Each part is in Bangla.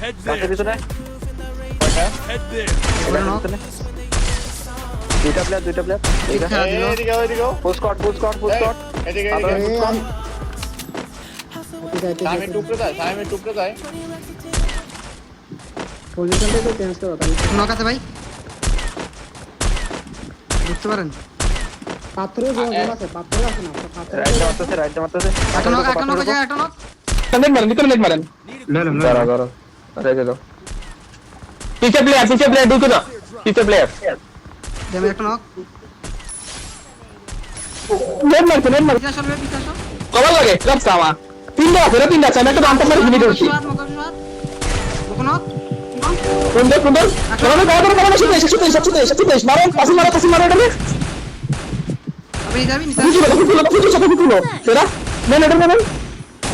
বাসের ভিতরে দুইটা প্লেয়ার এদিকে পোস্ট কট এদিকে সাইমের টুকরে যায় পজিশনটা একটু চেঞ্জ করো তাহলে নক আছে ভাই বুঝতে পারেন পাথরেও জোন আছে পাথরে আছে না পাথরে রাইট মারতেছে একটা নক একটা নক নেট মারেন ভিতরে নেট মারেন ধরো রেখে দাও পিছে প্লেয়ার ঢুকে দাও পিছে প্লেয়ার দেবে একটা নক নেট মার পিছা চলবে পিছা চল কবার লাগে রাস্তা আমার তিনটা আছে আমি একটা আনতে পারি ফিনিট করছি মুখ নক সুন্দর কবার শুতে মারো পাশে মারো এটা আপনি যাবি নিসা ফুলো সেরা নেন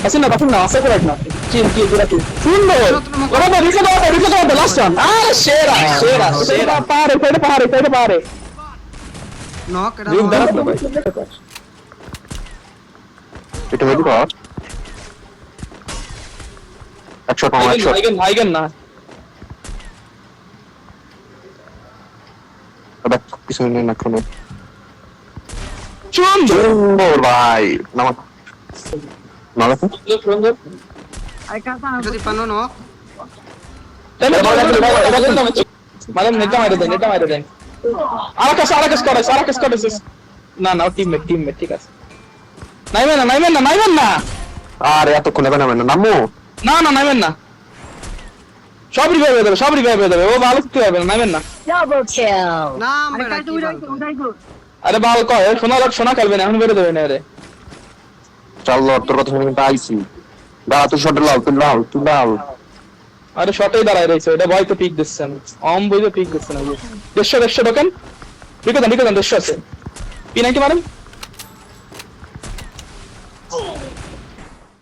আসেন না আসে করে না চিন কি পুরা কি সুন্দর কবার রিকে দাও লাস্ট টাইম আরে সেরা পারে নক এটা রিক দাঁড়া ভাই এটা হইলো কর একশো হাইগেন না আবার কিছু নেই না কোনো সুন্দর ভাই নামা সুন্দর যদি পানো নক মানে নেটা মাইরে দেন আরাকাস করে না টিমমেট ঠিক আছে নাইবেন না আর এতক্ষণ হবে না নামু না নাইবেন না সব রিভাইভ হয়ে যাবে ও ভালো কিছু হবে না নাইবেন না নাম বেটা কি আরে বাল কয় সোনা খেলবে না এখন বেরো দেবে না রে চল তোর কথা শুনে কিন্তু আইছি দাঁড়া তুই শটে তুই লাল আরে শটেই দাঁড়ায় রয়েছে এটা ভয় তো পিক দিচ্ছেন বই তো পিক দিচ্ছেন দেড়শো ঢোকেন ঢুকে দেন 150 আছে P90 মারেন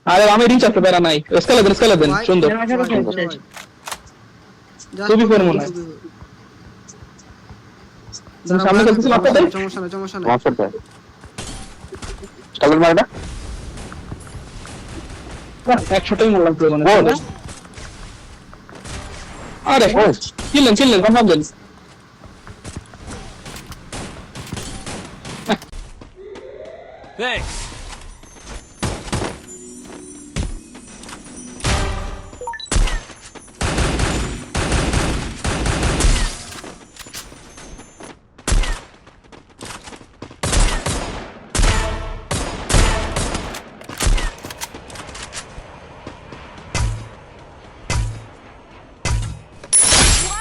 আরে আমি রিচ আছে বেড়া নাই স্কেলে দেন সুন্দর খুবই ফোর মনে হয় সামনে চলতেছিল আপনাদের সমস্যা নাই মাফ করতে স্টাবল মারটা 100টাই মারলাম পুরো মানে আরে চিল্লেন confirm then Thanks.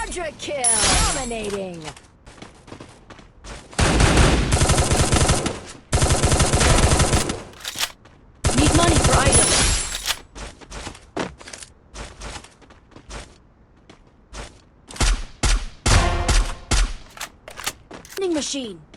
Quadra kill! Dominating! Need money for items. Vending machine.